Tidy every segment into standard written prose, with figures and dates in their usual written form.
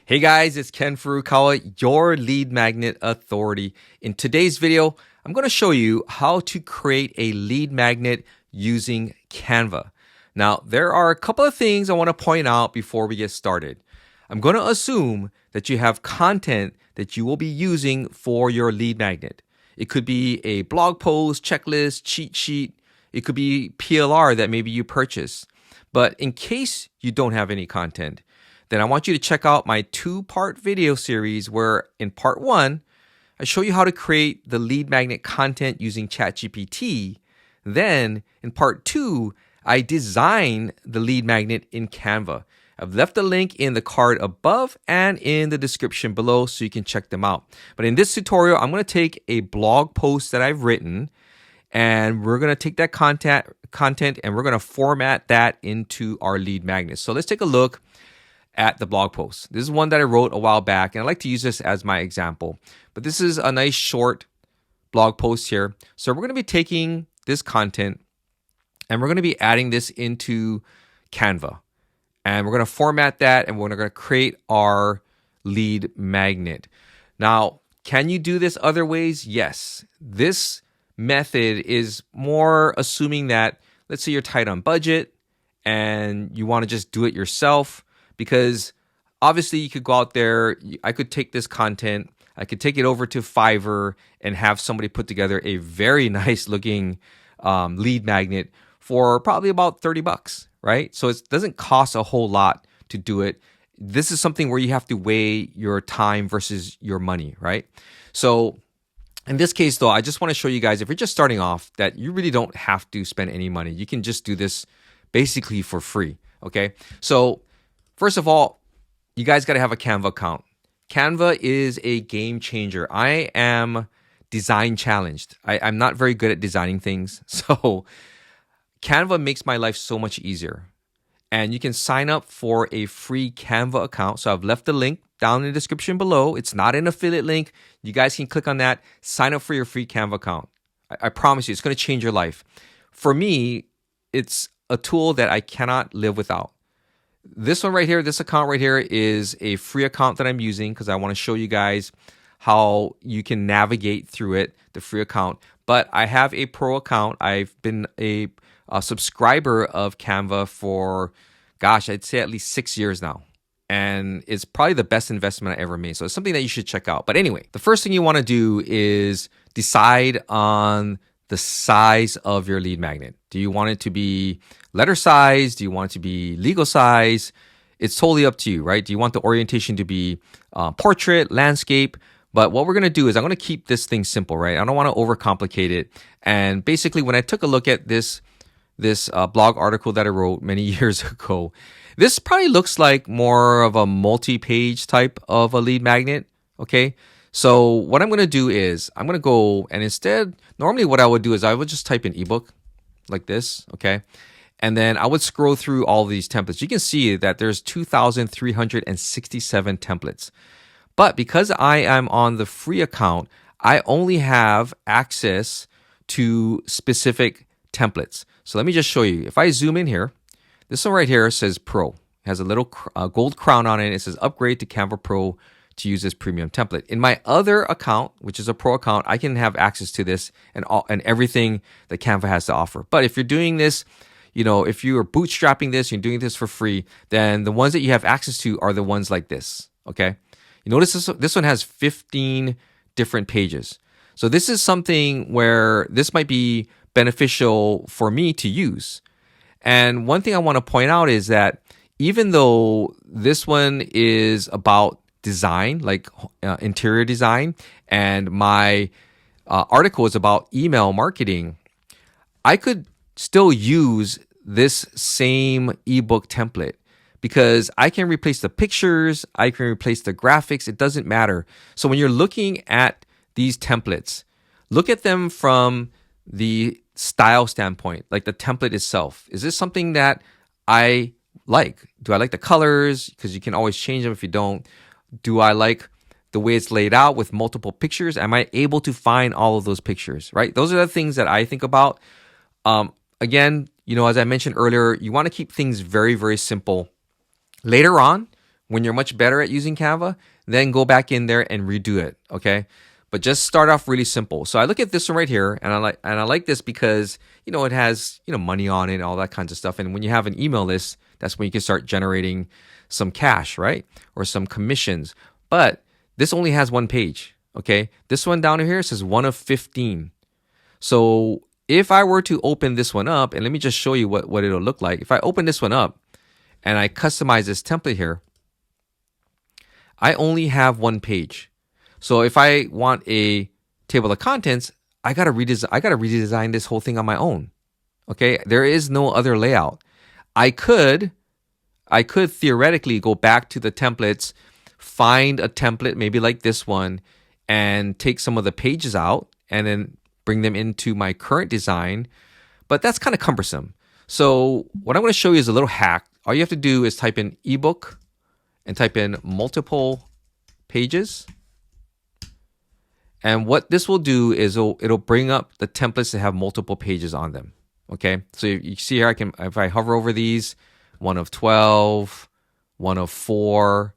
Hey guys, it's Ken Furukawa, your lead magnet authority. In today's video, I'm going to show you how to create a lead magnet using Canva. Now, there are a couple of things I want to point out before we get started. I'm going to assume that you have content that you will be using for your lead magnet. It could be a blog post, checklist, cheat sheet. It could be PLR that maybe you purchase. But in case you don't have any content, then I want you to check out my two-part video series where in part one, I show you how to create the lead magnet content using ChatGPT. Then in part two, I design the lead magnet in Canva. I've left a link in the card above and in the description below so you can check them out. But in this tutorial, I'm going to take a blog post that I've written and we're going to take that content and we're going to format that into our lead magnet. So let's take a look at the blog post. This is one that I wrote a while back, and I like to use this as my example. But this is a nice short blog post here. So we're going to be taking this content and we're going to be adding this into Canva. And we're going to format that and we're going to create our lead magnet. Now, can you do this other ways? Yes. This method is more assuming that, let's say you're tight on budget and you want to just do it yourself. Because obviously you could go out there, I could take this content, I could take it over to Fiverr and have somebody put together a very nice looking lead magnet for probably about $30, right? So it doesn't cost a whole lot to do it. This is something where you have to weigh your time versus your money, right? So in this case though, I just want to show you guys, if you're just starting off, that you really don't have to spend any money. You can just do this basically for free, okay? So first of all, you guys got to have a Canva account. Canva is a game changer. I am design challenged. I'm not very good at designing things. So Canva makes my life so much easier. And you can sign up for a free Canva account. So I've left the link down in the description below. It's not an affiliate link. You guys can click on that. Sign up for your free Canva account. I promise you, it's going to change your life. For me, it's a tool that I cannot live without. This one right here, this account right here is a free account that I'm using because I want to show you guys how you can navigate through it, the free account. But I have a pro account. I've been a subscriber of Canva for, gosh, I'd say at least 6 years now. And it's probably the best investment I ever made. So it's something that you should check out. But anyway, the first thing you want to do is decide on the size of your lead magnet. Do you want it to be letter size? Do you want it to be legal size? It's totally up to you, right? Do you want the orientation to be portrait, landscape? But what we're going to do is I'm going to keep this thing simple, right? I don't want to overcomplicate it. And basically, when I took a look at this blog article that I wrote many years ago, this probably looks like more of a multi-page type of a lead magnet, okay? So what I'm going to do is I'm going to go and instead, normally what I would do is I would just type in ebook like this, okay? And then I would scroll through all these templates. You can see that there's 2,367 templates. But because I am on the free account, I only have access to specific templates. So let me just show you. If I zoom in here, this one right here says Pro. It has a little gold crown on it. It says upgrade to Canva Pro to use this premium template. In my other account, which is a pro account, I can have access to this and everything that Canva has to offer. But if you're doing this, if you are bootstrapping this, you're doing this for free, then the ones that you have access to are the ones like this, okay? You notice this one has 15 different pages. So this is something where this might be beneficial for me to use. And one thing I want to point out is that even though this one is about design, like interior design, and my article is about email marketing, I could still use this same ebook template because I can replace the pictures, I can replace the graphics, it doesn't matter. So when you're looking at these templates, look at them from the style standpoint, like the template itself. Is this something that I like? Do I like the colors? Because you can always change them if you don't. Do I like the way it's laid out with multiple pictures? Am I able to find all of those pictures, right? Those are the things that I think about. Again, as I mentioned earlier, you want to keep things very, very simple. Later on, When you're much better at using Canva, then go back in there and redo it, okay? But just start off really simple. So I look at this one right here, and I like this because it has money on it and all that kinds of stuff. And when you have an email list, that's when you can start generating some cash, right? Or some commissions. But this only has one page, okay? This one down here says 1 of 15. So if I were to open this one up, and let me just show you what it'll look like. If I open this one up and I customize this template here, I only have one page. So if I want a table of contents, I gotta redesign this whole thing on my own. Okay, there is no other layout. I could theoretically go back to the templates, find a template maybe like this one, and take some of the pages out and then bring them into my current design. But that's kind of cumbersome. So what I'm going to show you is a little hack. All you have to do is type in ebook and type in multiple pages. And what this will do is it'll bring up the templates that have multiple pages on them. Okay, so you see here, if I hover over these, 1 of 12, 1 of 4,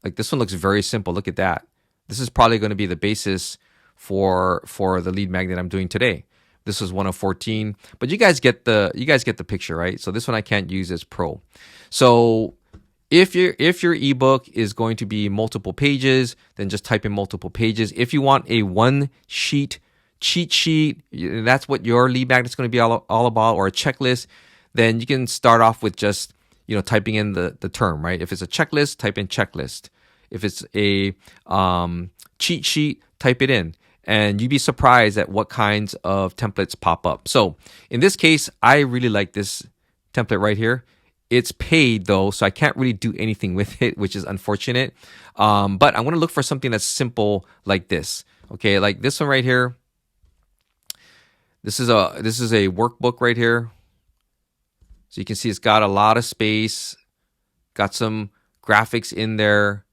like this one looks very simple. Look at that. This is probably going to be the basis for the lead magnet I'm doing today. This is 1 of 14, but you guys get the picture, right? So this one I can't use as pro. So if your ebook is going to be multiple pages, then just type in multiple pages. If you want a one sheet cheat sheet, that's what your lead magnet is going to be all about, or a checklist, then you can start off with just typing in the term, right? If it's a checklist, type in checklist. If it's a cheat sheet, type it in, and you'd be surprised at what kinds of templates pop up. So in this case, I really like this template right here. It's paid though, so I can't really do anything with it, which is unfortunate. But I'm going to look for something that's simple like this. Okay, like this one right here. This is a workbook right here. So you can see it's got a lot of space, got some graphics in there.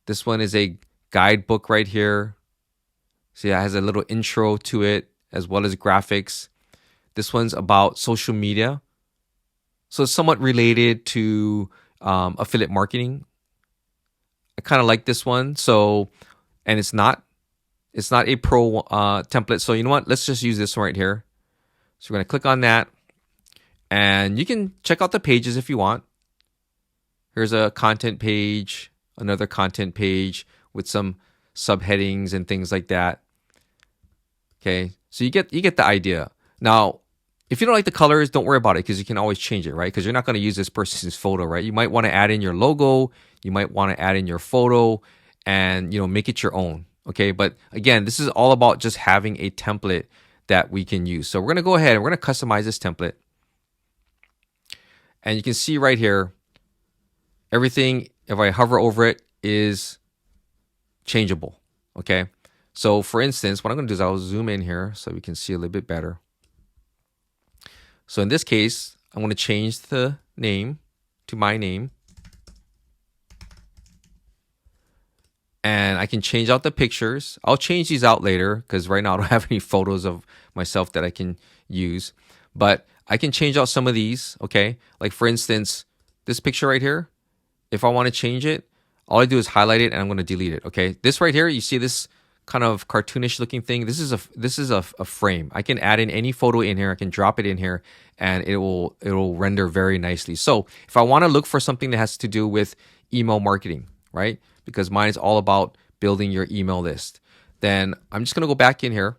This one is a guidebook right here. See, it has a little intro to it as well as graphics. This one's about social media. So it's somewhat related to affiliate marketing. I kind of like this one. So, and it's not a pro template. So you know what? Let's just use this one right here. So we're going to click on that. And you can check out the pages if you want. Here's a content page, another content page with some subheadings and things like that. Okay, so you get the idea. Now, if you don't like the colors, don't worry about it because you can always change it, right? Because you're not going to use this person's photo, right? You might want to add in your logo. You might want to add in your photo and make it your own. Okay, but again, this is all about just having a template that we can use. So we're going to go ahead and we're going to customize this template. And you can see right here, everything, if I hover over it, is changeable, okay? So for instance, what I'm going to do is I'll zoom in here so we can see a little bit better. So in this case, I'm going to change the name to my name. And I can change out the pictures. I'll change these out later because right now I don't have any photos of myself that I can use. But I can change out some of these, okay? Like for instance, this picture right here, if I want to change it, all I do is highlight it and I'm going to delete it, okay? This right here, you see this kind of cartoonish looking thing? This is a frame. I can add in any photo in here. I can drop it in here and it will render very nicely. So if I want to look for something that has to do with email marketing, right? Because mine is all about building your email list. Then I'm just going to go back in here.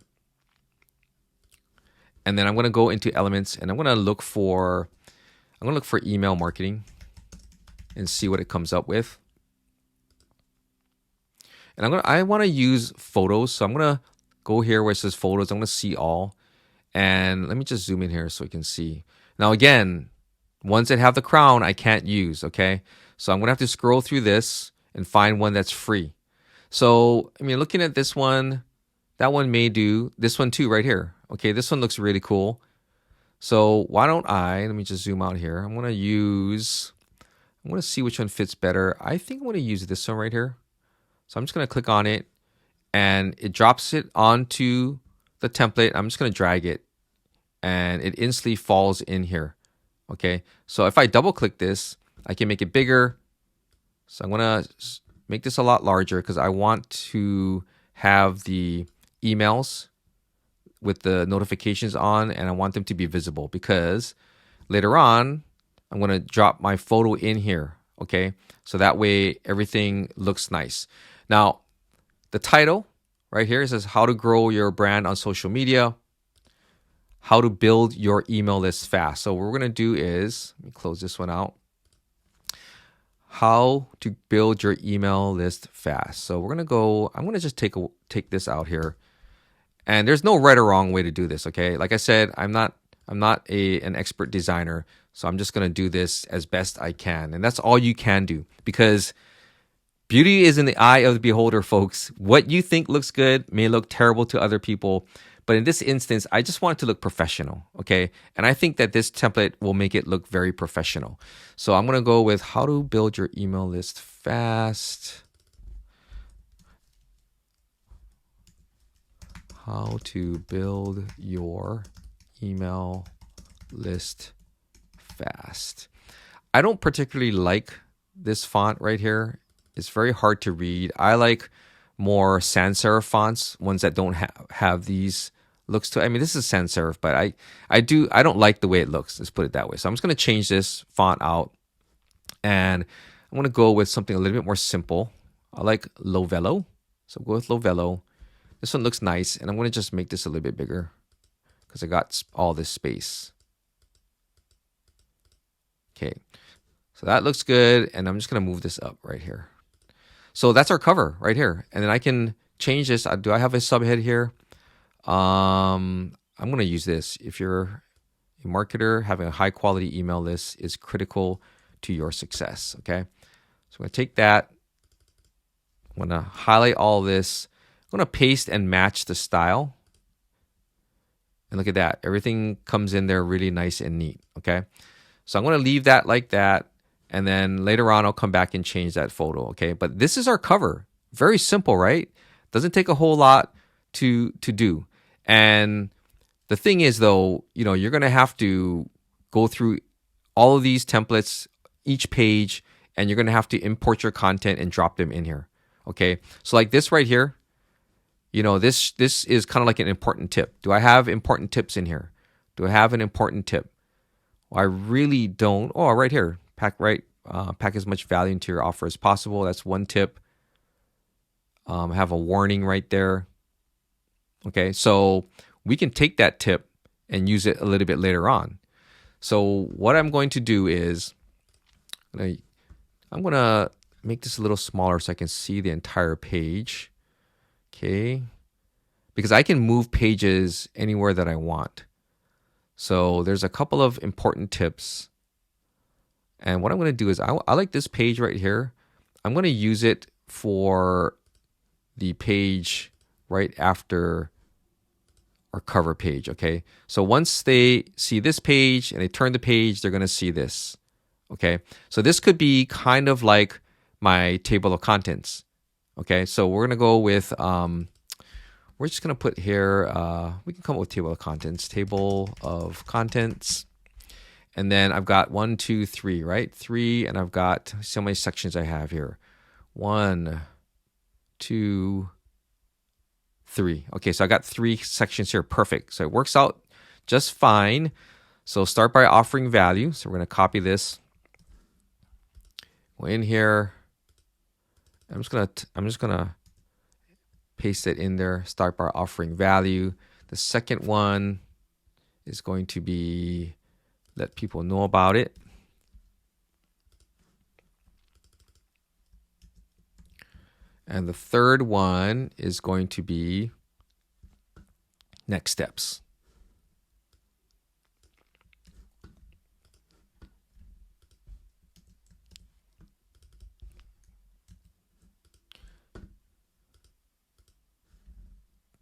And then I'm going to go into elements and I'm going to look for email marketing and see what it comes up with. And I want to use photos. So I'm going to go here where it says photos. I'm going to see all. And let me just zoom in here so you can see. Now again, ones that have the crown, I can't use, okay? So I'm going to have to scroll through this and find one that's free. So, I mean, looking at this one, that one may do. This one too, right here. Okay, this one looks really cool. So why don't let me just zoom out here. I'm going to see which one fits better. I think I'm going to use this one right here. So I'm just going to click on it and it drops it onto the template. I'm just going to drag it and it instantly falls in here. Okay, so if I double click this, I can make it bigger, So I'm going to make this a lot larger because I want to have the emails with the notifications on, and I want them to be visible because later on, I'm going to drop my photo in here. Okay. So that way everything looks nice. Now, the title right here says how to grow your brand on social media, how to build your email list fast. So what we're going to do is, let me close this one out. How to build your email list fast. So we're going to go, I'm going to just take this out here. And there's no right or wrong way to do this, okay? Like I said, I'm not an expert designer, so I'm just going to do this as best I can. And that's all you can do, because beauty is in the eye of the beholder, folks. What you think looks good may look terrible to other people. But in this instance, I just want it to look professional, okay? And I think that this template will make it look very professional. So I'm going to go with how to build your email list fast. How to build your email list fast. I don't particularly like this font right here. It's very hard to read. I like more sans serif fonts, ones that don't have these looks to. I mean, this is sans serif, but I don't like the way it looks. Let's put it that way. So I'm just going to change this font out, and I'm going to go with something a little bit more simple. I like Lovelo, so go with Lovelo. This one looks nice, and I'm going to just make this a little bit bigger because I got all this space. Okay, so that looks good, and I'm just going to move this up right here. So that's our cover right here, and then I can change this. Do I have a subhead here? I'm going to use this. If you're a marketer, having a high-quality email list is critical to your success, okay? So I'm going to take that. I'm going to highlight all this. I'm going to paste and match the style. And look at that. Everything comes in there really nice and neat. Okay. So I'm going to leave that like that. And then later on, I'll come back and change that photo. Okay. But this is our cover. Very simple, right? Doesn't take a whole lot to do. And the thing is, though, you're going to have to go through all of these templates, each page, and you're going to have to import your content and drop them in here. Okay. So like this right here. This is kind of like an important tip. Do I have important tips in here? Do I have an important tip? Well, I really don't. Oh, right here. Pack as much value into your offer as possible. That's one tip. Have a warning right there. Okay, so we can take that tip and use it a little bit later on. So what I'm going to do is I'm going to make this a little smaller so I can see the entire page. Okay, because I can move pages anywhere that I want. So there's a couple of important tips. And what I'm going to do is I like this page right here. I'm going to use it for the page right after our cover page, okay? So once they see this page and they turn the page, they're going to see this, okay? So this could be kind of like my table of contents. Okay, so we're going to go with, we're just going to put here, we can come up with table of contents. And then I've got 1, 2, 3, right? 3, and I've got so many sections I have here. 1, 2, 3. Okay, so I got 3 sections here. Perfect. So it works out just fine. So start by offering value. So we're going to copy this. Go in here. I'm just gonna paste it in there. Start by offering value. The second one is going to be let people know about it. And the third one is going to be next steps.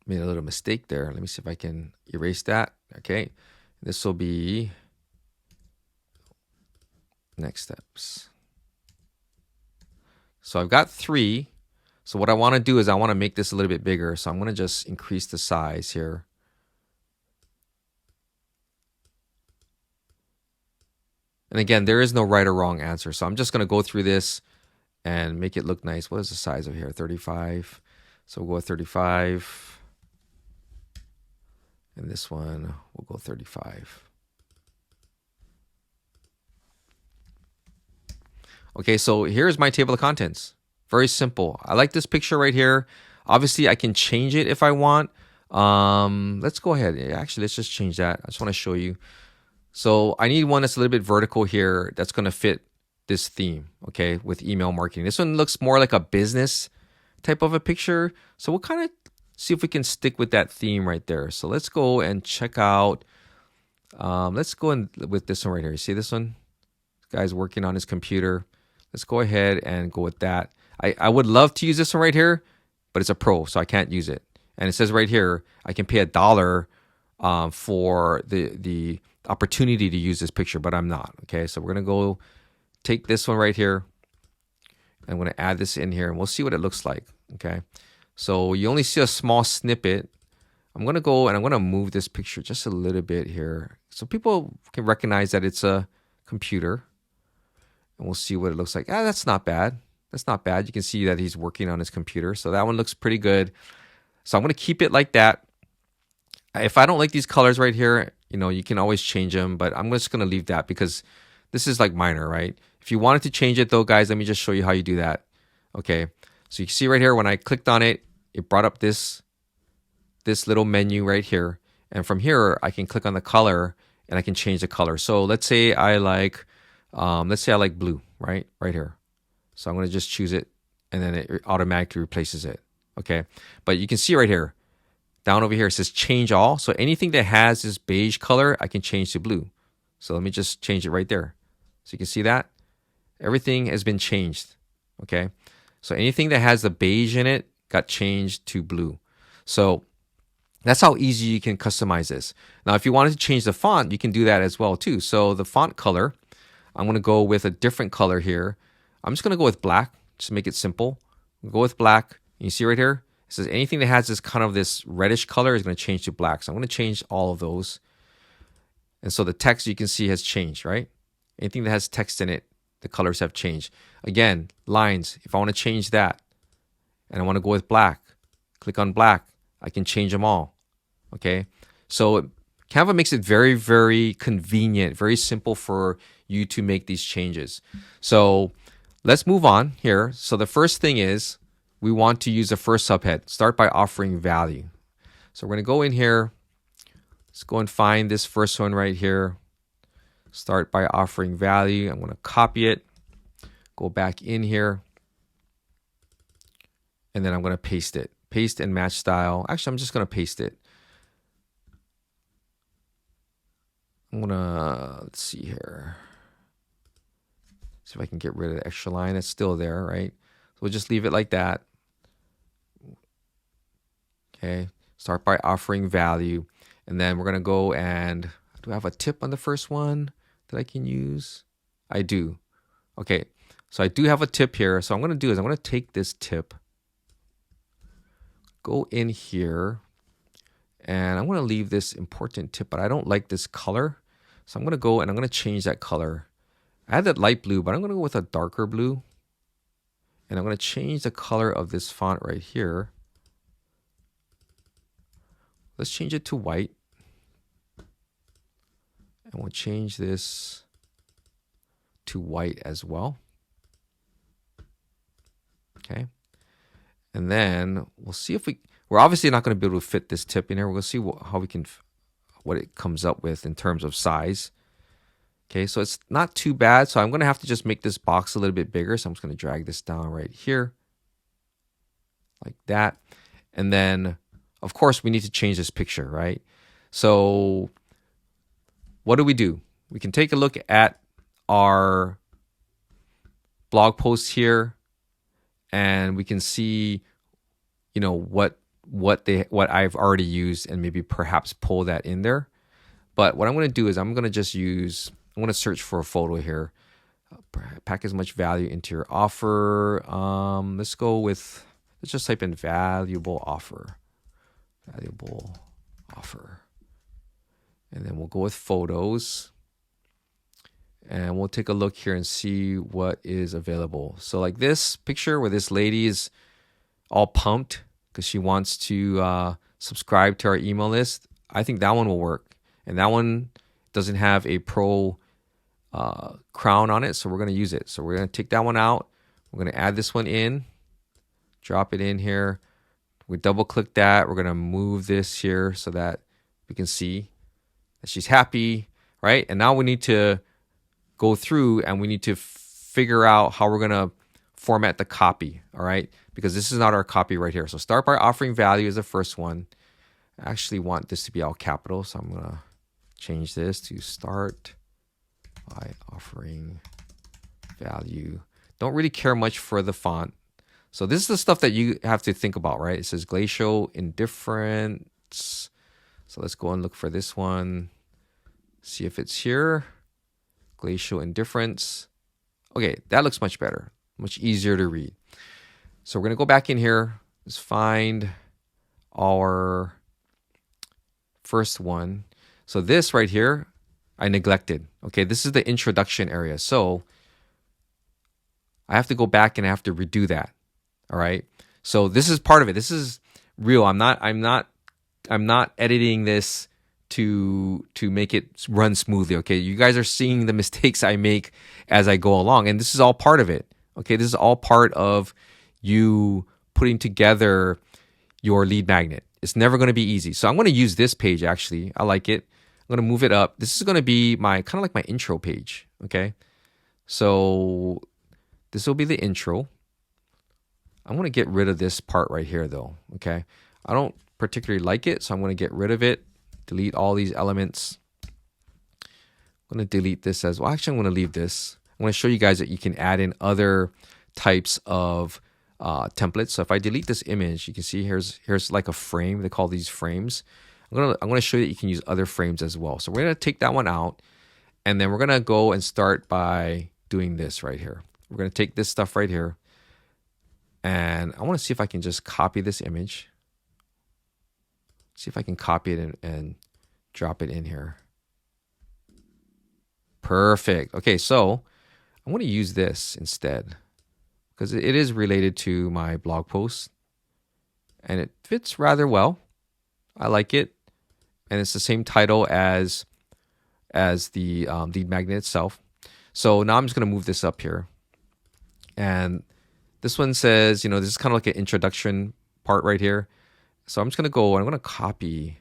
Made a little mistake there. Let me see if I can erase that. Okay. This will be next steps. So I've got 3. So what I want to do is I want to make this a little bit bigger. So I'm going to just increase the size here. And again, there is no right or wrong answer. So I'm just going to go through this and make it look nice. What is the size over here? 35. So we'll go with 35. And this one, we'll go 35. Okay, so here's my table of contents. Very simple. I like this picture right here. Obviously, I can change it if I want. Let's go ahead. Actually, let's just change that. I just want to show you. So I need one that's a little bit vertical here that's going to fit this theme, okay, with email marketing. This one looks more like a business type of a picture. So we'll kind of see if we can stick with that theme right there. So let's go and check out. Let's go in with this one right here. You see this one? This guy's working on his computer. Let's go ahead and go with that. I would love to use this one right here, but it's a pro, so I can't use it. And it says right here, I can pay $1 for the opportunity to use this picture, but I'm not. Okay, so we're gonna go take this one right here. I'm gonna add this in here, and we'll see what it looks like. Okay, so you only see a small snippet. I'm gonna go and I'm gonna move this picture just a little bit here, so people can recognize that it's a computer. And we'll see what it looks like. That's not bad. That's not bad. You can see that he's working on his computer. So that one looks pretty good. So I'm going to keep it like that. If I don't like these colors right here, you can always change them. But I'm just going to leave that because this is like minor, right? If you wanted to change it though, guys, let me just show you how you do that. Okay. So you can see right here, when I clicked on it, it brought up this little menu right here. And from here, I can click on the color and I can change the color. So let's say I like blue, right here. So I'm going to just choose it, and then it automatically replaces it. Okay, but you can see right here, down over here, it says change all. So anything that has this beige color, I can change to blue. So let me just change it right there. So you can see that everything has been changed. Okay, so anything that has the beige in it got changed to blue. So that's how easy you can customize this. Now, if you wanted to change the font, you can do that as well too. So the font color, I'm going to go with a different color here. I'm just going to go with black, just to make it simple. We'll go with black. You see right here, it says anything that has this kind of this reddish color is going to change to black. So I'm going to change all of those. And so the text you can see has changed, right? Anything that has text in it, the colors have changed. Again, lines, if I want to change that and I want to go with black, click on black, I can change them all. Okay, so Canva makes it very, very convenient, very simple for you to make these changes. So let's move on here. So the first thing is we want to use the first subhead, start by offering value. So we're going to go in here. Let's go and find this first one right here. Start by offering value. I'm going to copy it, go back in here, and then I'm going to paste it. Paste and match style. Actually, I'm just going to paste it. I'm going to, let's see here. See if I can get rid of the extra line. It's still there, right? So we'll just leave it like that. Okay. Start by offering value. And then we're going to go and, do I have a tip on the first one that I can use? I do. Okay. So I do have a tip here. So I'm going to do is I'm going to take this tip, go in here, and I'm going to leave this important tip, but I don't like this color. So I'm going to go and I'm going to change that color. I had that light blue, but I'm going to go with a darker blue. And I'm going to change the color of this font right here. Let's change it to white. And we'll change this to white as well. Okay. And then we'll see if we're obviously not going to be able to fit this tip in here. We'll see how we can, what it comes up with in terms of size. Okay, so it's not too bad. So I'm going to have to just make this box a little bit bigger. So I'm just going to drag this down right here like that. And then, of course, we need to change this picture, right? So what do? We can take a look at our blog posts here, and we can see, what I've already used, and maybe perhaps pull that in there. But what I'm going to do is I'm going to search for a photo here. Pack as much value into your offer. Let's just type in valuable offer. Valuable offer. And then we'll go with photos. And we'll take a look here and see what is available. So like this picture where this lady is all pumped because she wants to subscribe to our email list. I think that one will work. And that one doesn't have a pro crown on it, so we're going to use it. So we're going to take that one out. We're going to add this one in, drop it in here. We double click that. We're going to move this here so that we can see that she's happy, right? And now we need to go through and we need to figure out how we're going to format the copy, all right? Because this is not our copy right here. So start by offering value is the first one. I actually want this to be all capital, so I'm going to change this to start by offering value. Don't really care much for the font. So this is the stuff that you have to think about, right? It says glacial indifference. So let's go and look for this one. See if it's here. Glacial indifference. Okay, that looks much better. Much easier to read. So we're going to go back in here. Let's find our first one. So this right here, I neglected. Okay, this is the introduction area. So I have to go back and I have to redo that. All right. So this is part of it. This is real. I'm not editing this to make it run smoothly. Okay. You guys are seeing the mistakes I make as I go along. And this is all part of it. Okay. This is all part of you putting together your lead magnet. It's never going to be easy. So I'm going to use this page actually. I like it. I'm going to move it up. This is going to be my kind of like my intro page. Okay. So this will be the intro. I'm going to get rid of this part right here though. Okay. I don't particularly like it. So I'm going to get rid of it. Delete all these elements. I'm going to delete this as well. Actually, I'm going to leave this. I'm going to show you guys that you can add in other types of templates. So if I delete this image, you can see here's like a frame. They call these frames. I'm going to show you that you can use other frames as well. So we're going to take that one out, and then we're going to go and start by doing this right here. We're going to take this stuff right here, and I want to see if I can just copy this image. See if I can copy it and drop it in here. Perfect. Okay, so I'm going to use this instead because it is related to my blog post, and it fits rather well. I like it, and it's the same title as the lead magnet itself. So now I'm just going to move this up here, and this one says, this is kind of like an introduction part right here. So I'm just going to go and I'm going to copy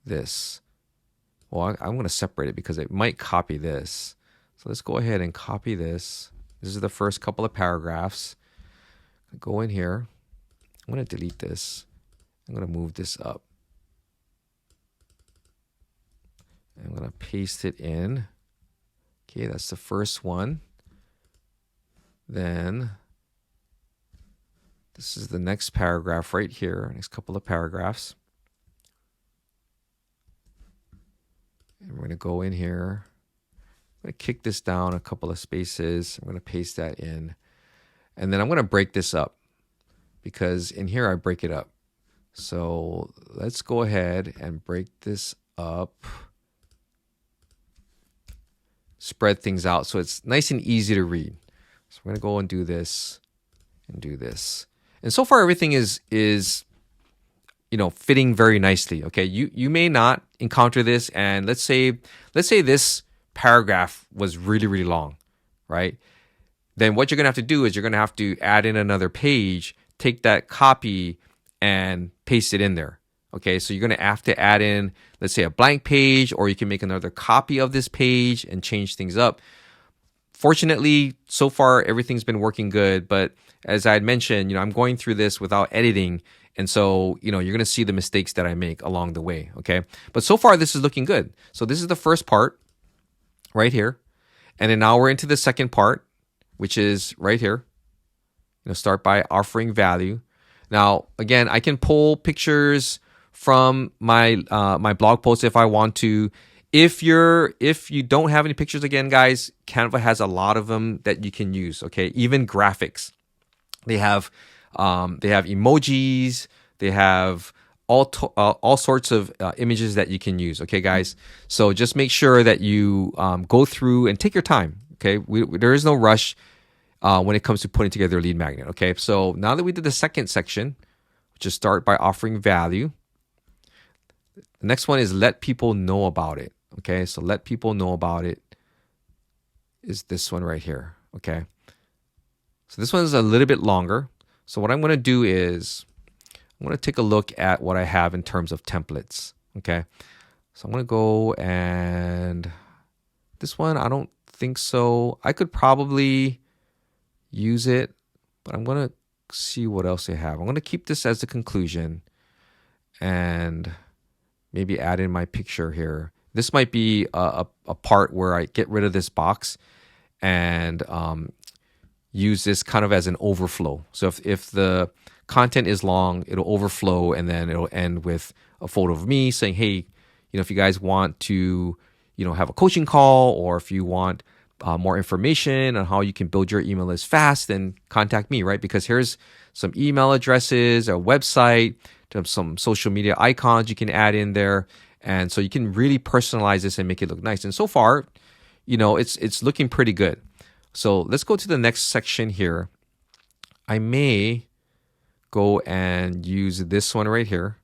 this. Well, I'm going to separate it because it might copy this. So let's go ahead and copy this. This is the first couple of paragraphs. Go in here. I'm going to delete this. I'm going to move this up. I'm going to paste it in. Okay, that's the first one. Then this is the next paragraph right here, next couple of paragraphs. And we're going to go in here. I'm going to kick this down a couple of spaces. I'm going to paste that in. And then I'm going to break this up because in here I break it up. So let's go ahead and break this up. Spread things out so it's nice and easy to read. So we're going to go and do this and do this. And so far everything is fitting very nicely. Okay, you may not encounter this, and let's say this paragraph was really, really long, right? Then what you're gonna have to do is you're gonna have to add in another page, take that copy and paste it in there. Okay, so you're gonna have to add in, let's say, a blank page, or you can make another copy of this page and change things up. Fortunately, so far everything's been working good, but as I had mentioned, I'm going through this without editing, and so you're going to see the mistakes that I make along the way. Okay, but so far this is looking good. So this is the first part right here, and then now we're into the second part, which is right here. Start by offering value. Now again, I can pull pictures from my my blog post if I want to. If you don't have any pictures, again, guys, Canva has a lot of them that you can use. Okay, even graphics. They have emojis. They have all sorts of images that you can use. Okay, guys. So just make sure that you go through and take your time. Okay, there is no rush when it comes to putting together a lead magnet. Okay, so now that we did the second section, just start by offering value. The next one is let people know about it. Okay, so let people know about it is this one right here. Okay, so this one is a little bit longer. So what I'm going to do is I'm going to take a look at what I have in terms of templates. Okay, so I'm going to go, and this one I don't think so. I could probably use it, but I'm going to see what else I have. I'm going to keep this as the conclusion and maybe add in my picture here. This might be a part where I get rid of this box and use this kind of as an overflow. So if the content is long, it'll overflow, and then it'll end with a photo of me saying, hey, if you guys want to, have a coaching call, or if you want more information on how you can build your email list fast, then contact me, right? Because here's some email addresses, a website, some social media icons you can add in there. And so you can really personalize this and make it look nice. And so far, it's looking pretty good. So let's go to the next section here. I may go and use this one right here.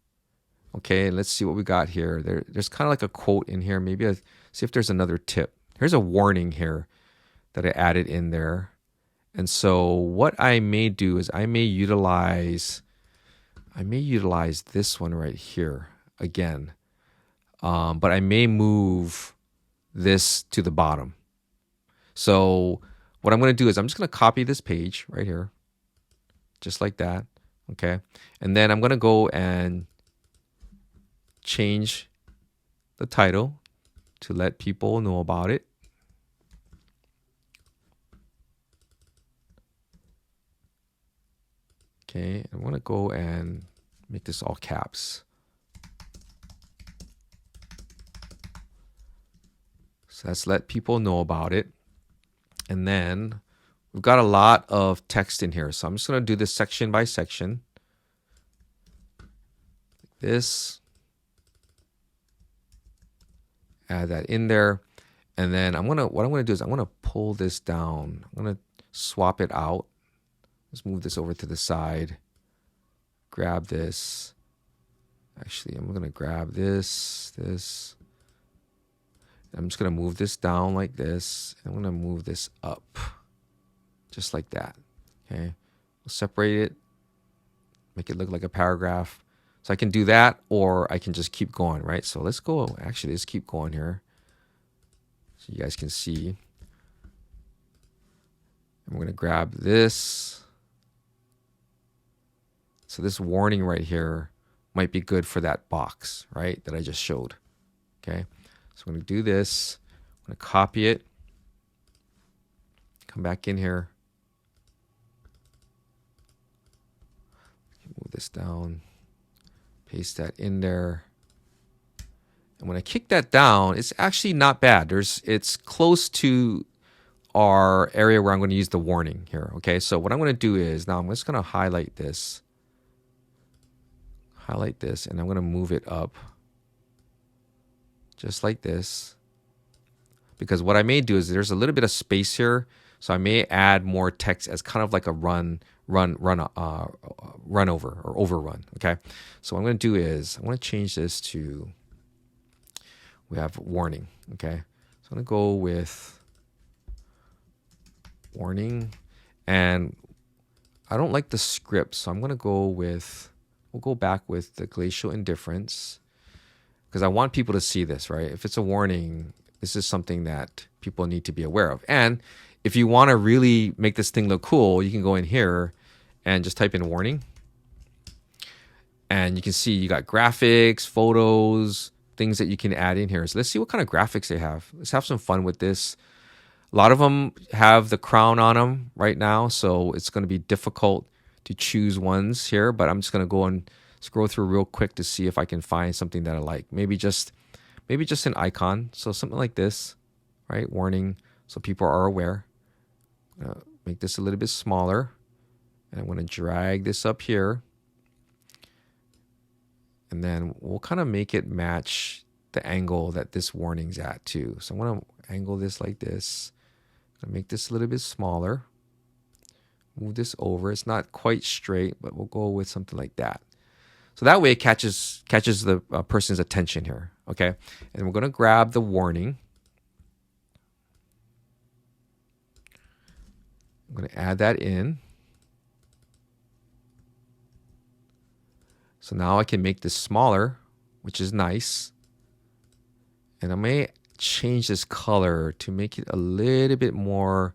Okay, let's see what we got here. There's kind of like a quote in here. Maybe see if there's another tip. Here's a warning here that I added in there. And so what I may do is I may utilize this one right here again. But I may move this to the bottom. So what I'm going to do is I'm just going to copy this page right here, just like that. Okay. And then I'm going to go and change the title to let people know about it. Okay. I'm going to go and make this all caps. So let's let people know about it. And then we've got a lot of text in here. So I'm just going to do this section by section. This. Add that in there. And then what I'm going to do is I'm going to pull this down. I'm going to swap it out. Let's move this over to the side. Grab this. Actually, I'm going to grab this. I'm just going to move this down like this. I'm going to move this up just like that. Okay. We'll separate it, make it look like a paragraph. So I can do that, or I can just keep going, right? So let's go. Actually, let's keep going here so you guys can see. And we're going to grab this. So this warning right here might be good for that box, right, that I just showed. Okay. So I'm going to do this. I'm going to copy it. Come back in here. Move this down. Paste that in there. And when I kick that down, it's actually not bad. It's close to our area where I'm going to use the warning here. Okay, so what I'm going to do is now I'm just going to highlight this. Highlight this, and I'm going to move it up. Just like this. Because what I may do is there's a little bit of space here. So I may add more text as kind of like a run over or overrun. Okay. So what I'm going to do is I'm going to change this to, we have warning. Okay. So I'm going to go with warning, and I don't like the script. So I'm going to go with, we'll go back with the glacial indifference, because I want people to see this, right? If it's a warning, this is something that people need to be aware of. And if you want to really make this thing look cool, you can go in here and just type in warning. And you can see you got graphics, photos, things that you can add in here. So let's see what kind of graphics they have. Let's have some fun with this. A lot of them have the crown on them right now, so it's going to be difficult to choose ones here, but I'm just going to go and scroll through real quick to see if I can find something that I like. Maybe just an icon. So something like this, right? Warning, so people are aware. Make this a little bit smaller. And I'm going to drag this up here. And then we'll kind of make it match the angle that this warning's at too. So I'm going to angle this like this. I'm going to make this a little bit smaller. Move this over. It's not quite straight, but we'll go with something like that. So that way it catches the person's attention here. Okay. And we're going to grab the warning. I'm going to add that in. So now I can make this smaller, which is nice. And I may change this color to make it a little bit more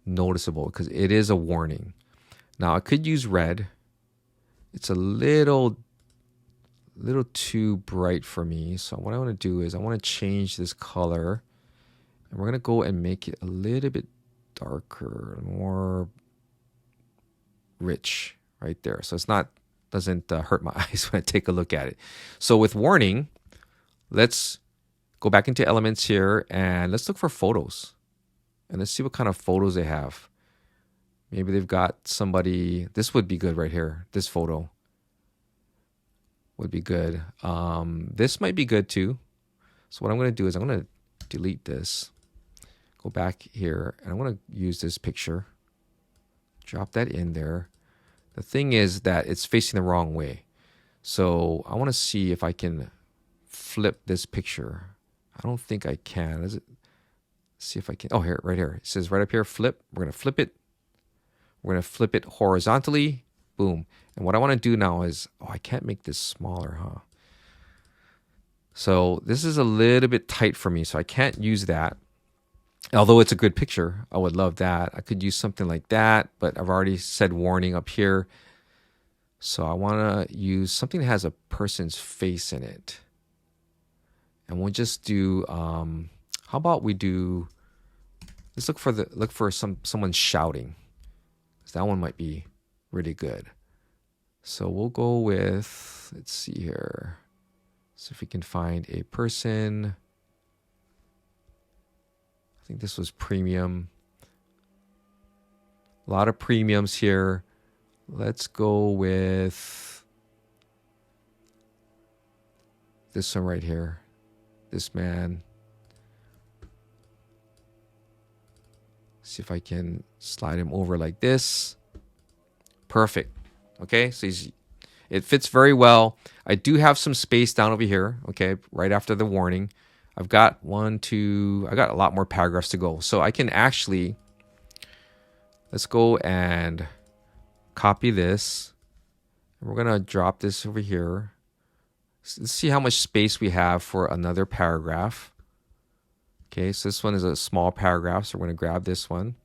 noticeable because it is a warning. Now I could use red. It's a little too bright for me. So what I want to do is I want to change this color, and we're going to go and make it a little bit darker, more rich right there. So it's not doesn't hurt my eyes when I take a look at it. So with warning, let's go back into elements here and let's look for photos. And let's see what kind of photos they have. Maybe they've got somebody, this would be good right here. This photo would be good. This might be good too. So what I'm going to do is I'm going to delete this. Go back here and I'm going to use this picture. Drop that in there. The thing is that it's facing the wrong way. So I want to see if I can flip this picture. I don't think I can. Does it? See if I can. Oh, here, right here. It says right up here, flip. We're going to flip it. We're going to flip it horizontally. Boom. And what I want to do now is, oh, I can't make this smaller, huh? So this is a little bit tight for me, so I can't use that. Although it's a good picture, I would love that. I could use something like that, but I've already said warning up here. So I want to use something that has a person's face in it. And we'll just do, how about we do, let's look for someone shouting. That one might be really good. So we'll go with, let's see here. See if we can find a person. I think this was premium. A lot of premiums here. Let's go with this one right here. This man. See if I can slide him over like this. Perfect. Okay, so it fits very well. I do have some space down over here, okay, right after the warning. I've got I got a lot more paragraphs to go. So I can actually, let's go and copy this. And we're going to drop this over here. Let's see how much space we have for another paragraph. Okay, so this one is a small paragraph, so we're going to grab this one.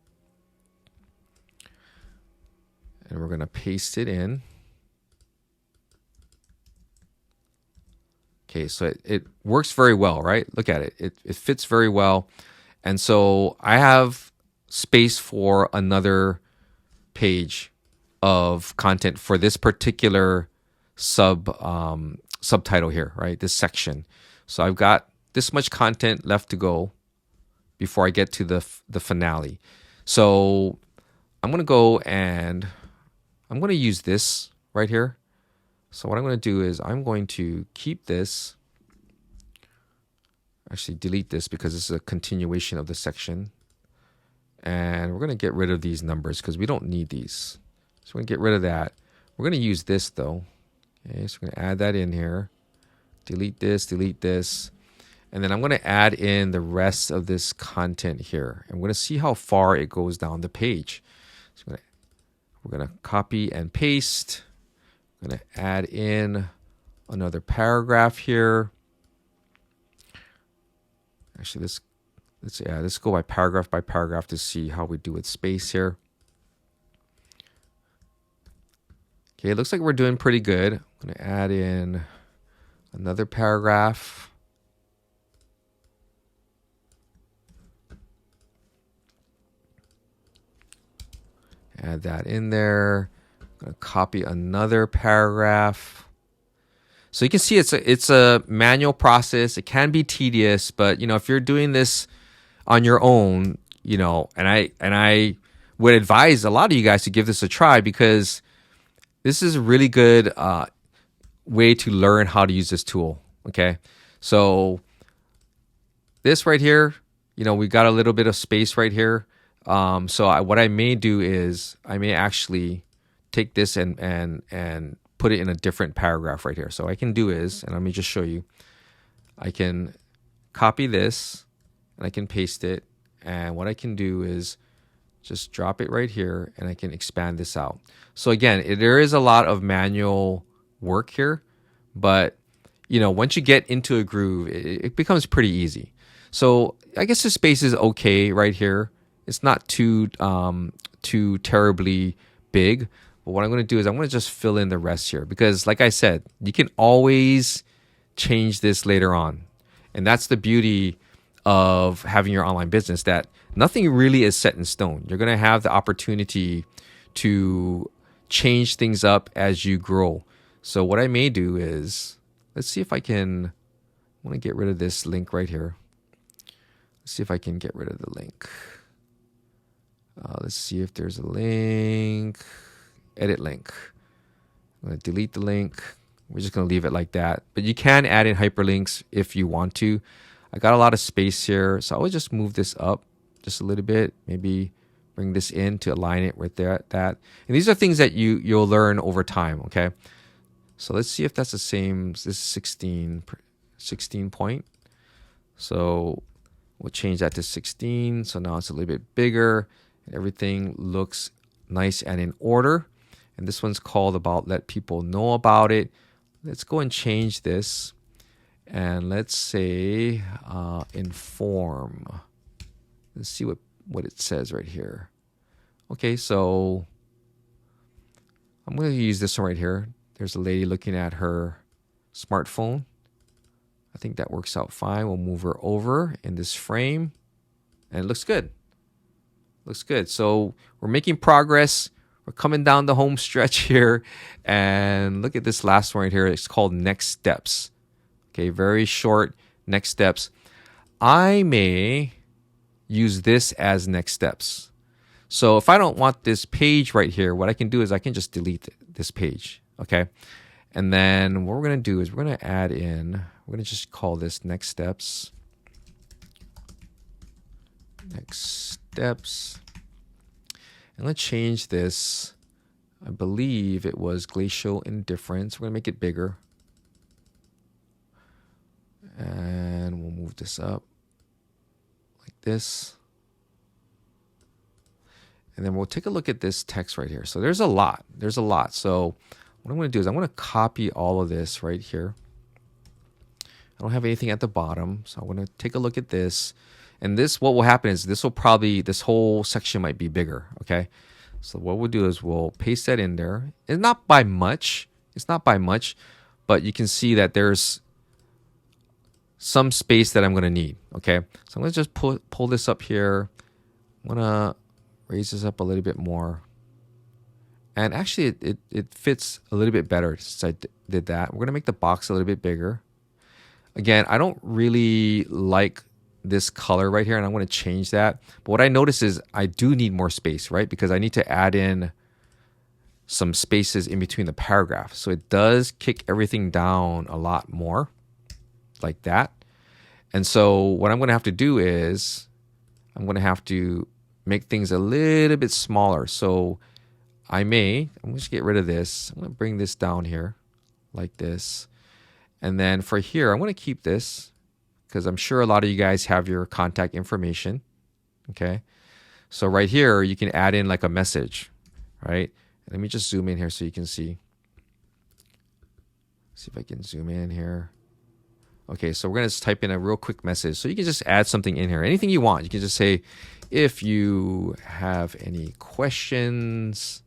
And we're going to paste it in. Okay, so it works very well, right? Look at it. It fits very well. And so I have space for another page of content for this particular subtitle here, right? This section. So I've got this much content left to go before I get to the finale. So I'm going to go and I'm going to use this right here. So what I'm going to do is I'm going to keep this. Actually delete this because this is a continuation of the section. And we're going to get rid of these numbers because we don't need these. So we're going to get rid of that. We're going to use this though. Okay, so we're going to add that in here. Delete this, delete this. And then I'm going to add in the rest of this content here. And we're going to see how far it goes down the page. So we're going to copy and paste. I'm going to add in another paragraph here. Actually, let's go by paragraph to see how we do with space here. Okay, it looks like we're doing pretty good. I'm going to add in another paragraph. Add that in there. I'm going to copy another paragraph. So you can see it's a manual process. It can be tedious, but if you're doing this on your own, and I would advise a lot of you guys to give this a try because this is really good way to learn how to use this tool. Okay, so this right here, we got a little bit of space right here. What I may do is I may actually take this and put it in a different paragraph right here. So what I can do is, and let me just show you, I can copy this and I can paste it. And what I can do is just drop it right here and I can expand this out. So again, there is a lot of manual work here, but once you get into a groove, it becomes pretty easy. So I guess the space is okay right here. It's not too terribly big. But what I'm going to do is I'm going to just fill in the rest here because, like I said, you can always change this later on. And that's the beauty of having your online business, that nothing really is set in stone. You're going to have the opportunity to change things up as you grow. So what I may do is, let's see if I want to get rid of this link right here. Let's see if I can get rid of the link. Let's see if there's a link. Edit link. I'm going to delete the link. We're just going to leave it like that. But you can add in hyperlinks if you want to. I got a lot of space here, so I would just move this up just a little bit. Maybe bring this in to align it with that. And these are things that you'll learn over time, okay? So let's see if that's the same. This is 16 point. So we'll change that to 16. So now it's a little bit bigger. And everything looks nice and in order. And this one's called about let people know about it. Let's go and change this. And let's say inform. Let's see what it says right here. Okay, so I'm going to use this one right here. There's a lady looking at her smartphone. I think that works out fine. We'll move her over in this frame. And it looks good. Looks good. So we're making progress. We're coming down the home stretch here. And look at this last one right here. It's called next steps. Okay, very short next steps. I may use this as next steps. So if I don't want this page right here, what I can do is I can just delete this page. Okay. And then what we're going to do is we're going to add in, we're going to just call this next steps. Next steps. And let's change this. I believe it was glacial indifference. We're going to make it bigger. And we'll move this up like this. And then we'll take a look at this text right here. So there's a lot. There's a lot. So what I'm going to do is I'm going to copy all of this right here. I don't have anything at the bottom. So I'm going to take a look at this. And this, what will happen is this whole section might be bigger. Okay. So what we'll do is we'll paste that in there. It's not by much. It's not by much. But you can see that there's some space that I'm going to need. Okay. So I'm going to just pull this up here. I'm going to raise this up a little bit more. And actually, it fits a little bit better since I did that. We're going to make the box a little bit bigger. Again, I don't really like this color right here, and I'm going to change that. But what I notice is I do need more space, right? Because I need to add in some spaces in between the paragraphs. So it does kick everything down a lot more, like that. And so what I'm going to have to do is I'm going to have to make things a little bit smaller. So I'm going to just get rid of this. I'm going to bring this down here like this. And then for here, I'm going to keep this because I'm sure a lot of you guys have your contact information. Okay. So right here, you can add in like a message, right? Let me just zoom in here so you can see. See if I can zoom in here. Okay, so we're going to just type in a real quick message. So you can just add something in here. Anything you want. You can just say, if you have any questions,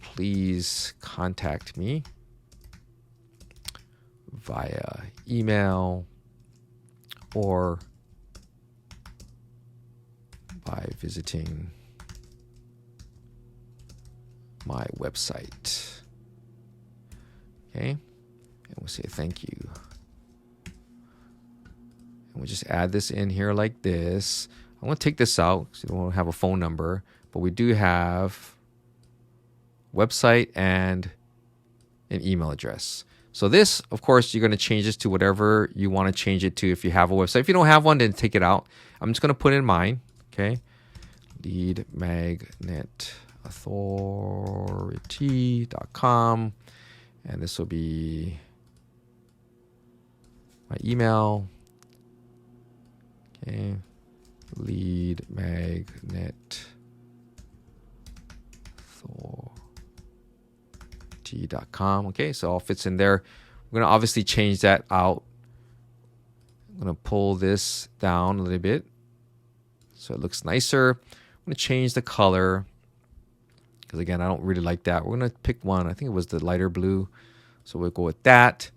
please contact me via email or by visiting my website. Okay, and we'll say thank you. And we'll just add this in here like this. I'm going to take this out because we don't have a phone number, but we do have website and an email address. So this, of course, you're going to change this to whatever you want to change it to if you have a website. If you don't have one, then take it out. I'm just going to put in mine, okay? leadmagnetauthority.com. And this will be my email. Okay. leadmagnetauthority.com. Okay, so all fits in there. We're going to obviously change that out. I'm going to pull this down a little bit so it looks nicer. I'm going to change the color because, again, I don't really like that. We're going to pick one. I think it was the lighter blue. So we'll go with that.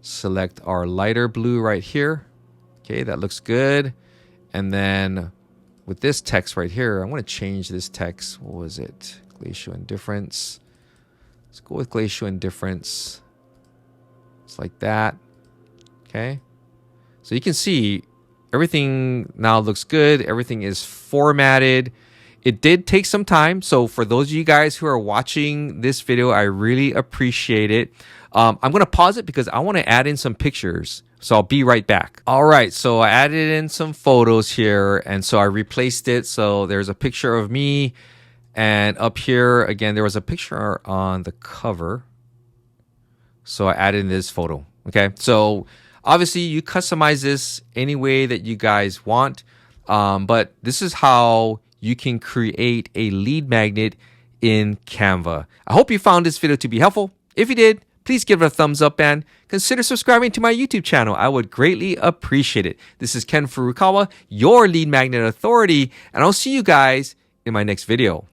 Select our lighter blue right here. Okay, that looks good. And then with this text right here, I'm going to change this text. What was it? Glacial indifference. Let's go with glacial indifference. It's like that. Okay. So you can see everything now looks good. Everything is formatted. It did take some time. So for those of you guys who are watching this video, I really appreciate it. I'm going to pause it because I want to add in some pictures. So I'll be right back. All right. So I added in some photos here. And so I replaced it. So there's a picture of me. And up here, again, there was a picture on the cover. So I added in this photo. Okay. So obviously you customize this any way that you guys want. But this is how you can create a lead magnet in Canva. I hope you found this video to be helpful. If you did, please give it a thumbs up and consider subscribing to my YouTube channel. I would greatly appreciate it. This is Ken Furukawa, your lead magnet authority, and I'll see you guys in my next video.